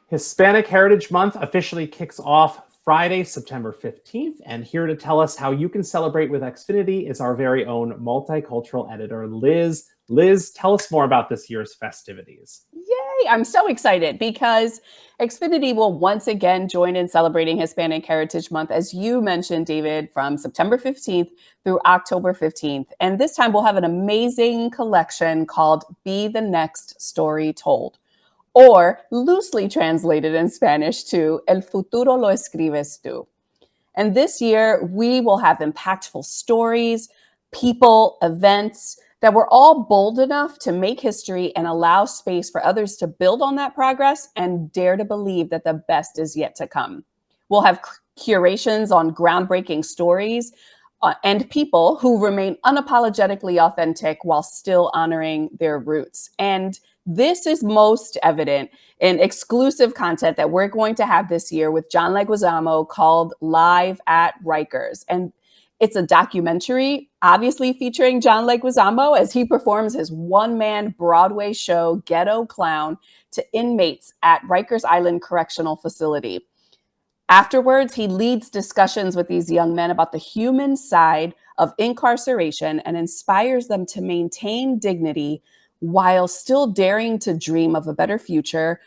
Hispanic Heritage Month officially kicks off Friday, September 15th, and here to tell us how you can celebrate with Xfinity is our very own multicultural editor, Liz. Liz, tell us more about this year's festivities. Yay! I'm so excited because Xfinity will once again join in celebrating Hispanic Heritage Month, as you mentioned, David, from September 15th through October 15th. And this time we'll have an amazing collection called Be the Next Story Told, or loosely translated in Spanish to El futuro lo escribes tú. And this year, we will have impactful stories, people, events that were all bold enough to make history and allow space for others to build on that progress and dare to believe that the best is yet to come. We'll have curations on groundbreaking stories and people who remain unapologetically authentic while still honoring their roots. And this is most evident in exclusive content that we're going to have this year with John Leguizamo called Live at Rikers. And it's a documentary, obviously featuring John Leguizamo as he performs his one-man Broadway show, Ghetto Clown, to inmates at Rikers Island Correctional Facility. Afterwards, he leads discussions with these young men about the human side of incarceration and inspires them to maintain dignity while still daring to dream of a better future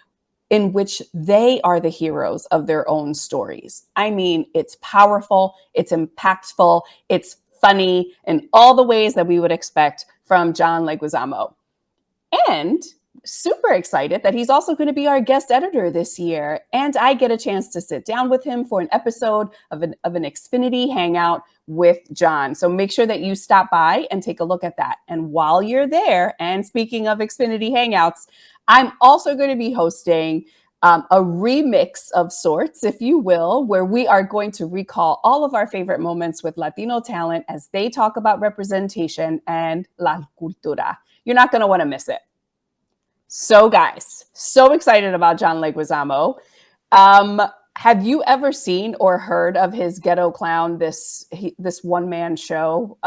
in which they are the heroes of their own stories. I mean, it's powerful, it's impactful, it's funny in all the ways that we would expect from John Leguizamo. And super excited that he's also going to be our guest editor this year. And I get a chance to sit down with him for an episode of an Xfinity Hangout with John. So make sure that you stop by and take a look at that. And while you're there, and speaking of Xfinity Hangouts, I'm also going to be hosting a remix of sorts, if you will, where we are going to recall all of our favorite moments with Latino talent as they talk about representation and la cultura. You're not going to want to miss it. So guys, so excited about John Leguizamo. Have you ever seen or heard of his Ghetto Clown, this one-man show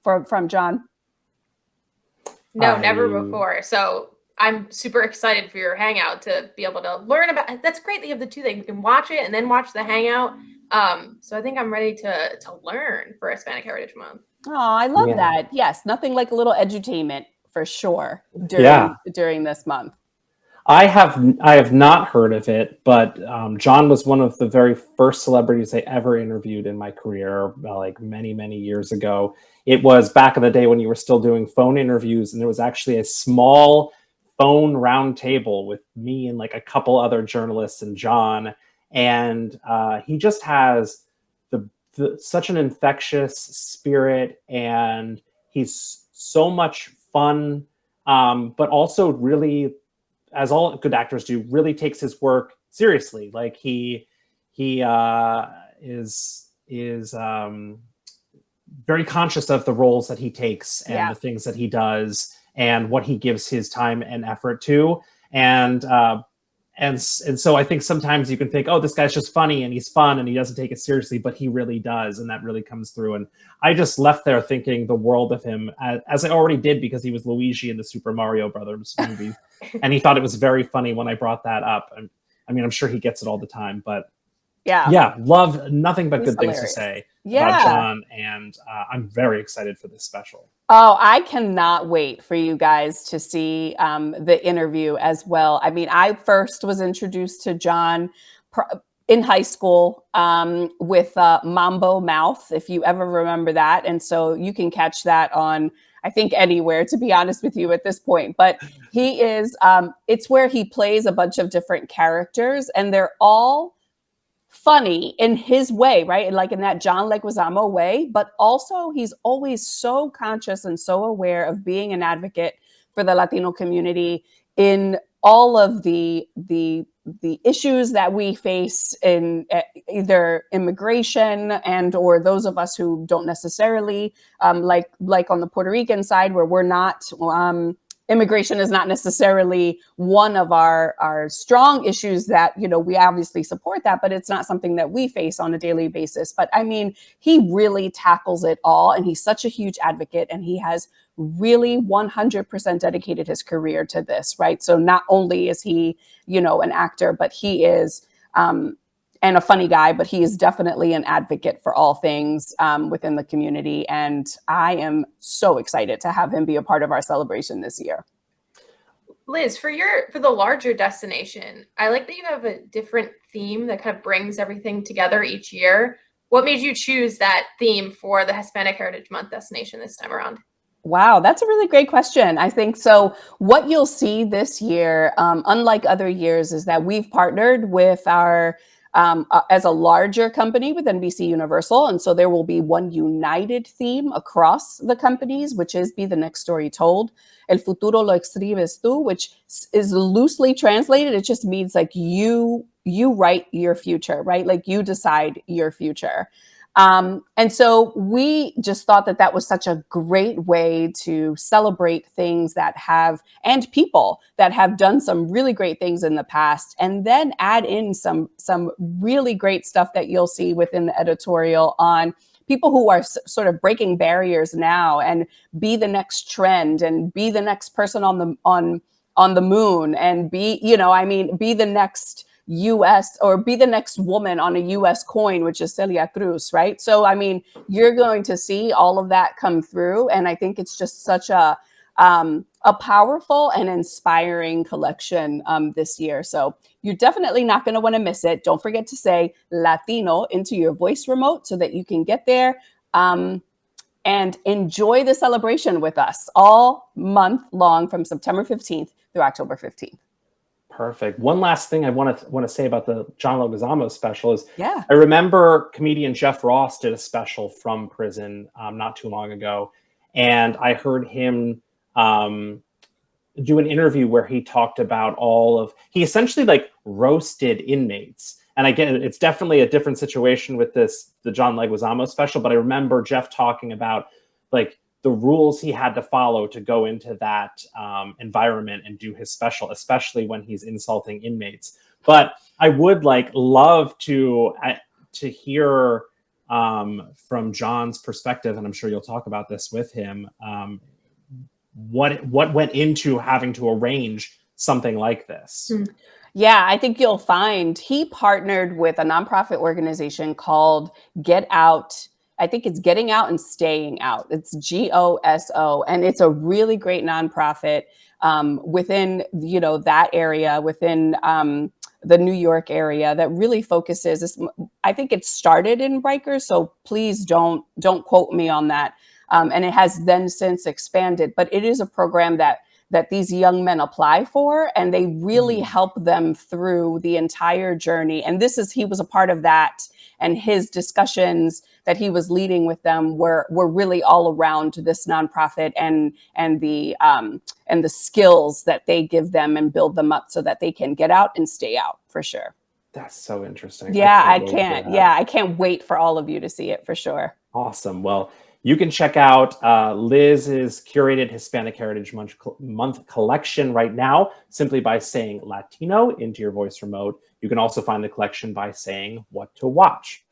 from John? No, never before. So I'm super excited for your hangout to be able to learn about it. That's great that you have the two things. You can watch it and then watch the hangout. So I think I'm ready to learn for Hispanic Heritage Month. Oh, I love that. Yes, nothing like a little edutainment for sure during this month. I have not heard of it, but John was one of the very first celebrities I ever interviewed in my career, like many, many years ago. It was back in the day when you were still doing phone interviews, and there was actually a small phone round table with me and like a couple other journalists and John. And he just has such an infectious spirit, and he's so much fun, but also really, as all good actors do, really takes his work seriously. Like he is very conscious of the roles that he takes and the things that he does and what he gives his time and effort to. And so I think sometimes you can think, oh, this guy's just funny and he's fun and he doesn't take it seriously, but he really does. And that really comes through. And I just left there thinking the world of him, as I already did, because he was Luigi in the Super Mario Brothers movie. And he thought it was very funny when I brought that up. I mean, I'm sure he gets it all the time, but love nothing but good things to say about John. And I'm very excited for this special. Oh, I cannot wait for you guys to see the interview as well. I mean, I first was introduced to John in high school with Mambo Mouth, if you ever remember that. And so you can catch that on, I think, anywhere, to be honest with you at this point. But he is, it's where he plays a bunch of different characters, and they're all funny in his way, right? Like in that John Leguizamo way, but also he's always so conscious and so aware of being an advocate for the Latino community in all of the issues that we face in either immigration and or those of us who don't necessarily like on the Puerto Rican side where we're not immigration is not necessarily one of our strong issues that, you know, we obviously support that, but it's not something that we face on a daily basis. But I mean, he really tackles it all, and he's such a huge advocate, and he has really 100% dedicated his career to this, right? So not only is he, you know, an actor, but he is, and a funny guy, but he is definitely an advocate for all things within the community. And I am so excited to have him be a part of our celebration this year. Liz, for the larger destination, I like that you have a different theme that kind of brings everything together each year. What made you choose that theme for the Hispanic Heritage Month destination this time around? Wow, that's a really great question. I think so. What you'll see this year, unlike other years, is that we've partnered with our as a larger company with NBC Universal. And so there will be one united theme across the companies, which is Be the Next Story Told. El futuro lo escribes tú, which is loosely translated. It just means like you write your future, right? Like you decide your future. And so we just thought that that was such a great way to celebrate things that have, and people that have done some really great things in the past, and then add in some really great stuff that you'll see within the editorial on people who are sort of breaking barriers now and be the next trend and be the next person on the moon and be, you know, I mean, be the next US or be the next woman on a US coin, which is Celia Cruz, right? So, I mean, you're going to see all of that come through. And I think it's just such a powerful and inspiring collection this year. So you're definitely not going to want to miss it. Don't forget to say Latino into your voice remote so that you can get there and enjoy the celebration with us all month long from September 15th through October 15th. Perfect. One last thing I want to say about the John Leguizamo special is, yeah, I remember comedian Jeff Ross did a special from prison not too long ago, and I heard him do an interview where he talked about he essentially like roasted inmates. And again, it's definitely a different situation with the John Leguizamo special, but I remember Jeff talking about like the rules he had to follow to go into that environment and do his special, especially when he's insulting inmates. But I would love to hear from John's perspective, and I'm sure you'll talk about this with him, what went into having to arrange something like this. Yeah, I think you'll find he partnered with a nonprofit organization called Get Out. I think it's Getting Out and Staying Out. It's GOSO. And it's a really great nonprofit within, you know, that area, within the New York area that really focuses. I think it started in Rikers, so please don't quote me on that. And it has then since expanded, but it is a program that these young men apply for, and they really help them through the entire journey. And he was a part of that, and his discussions that he was leading with them were really all around this nonprofit and the skills that they give them and build them up so that they can get out and stay out for sure. That's so interesting. Yeah, I can't wait for all of you to see it for sure. Awesome. Well, you can check out Liz's curated Hispanic Heritage Month collection right now simply by saying Latino into your voice remote. You can also find the collection by saying what to watch.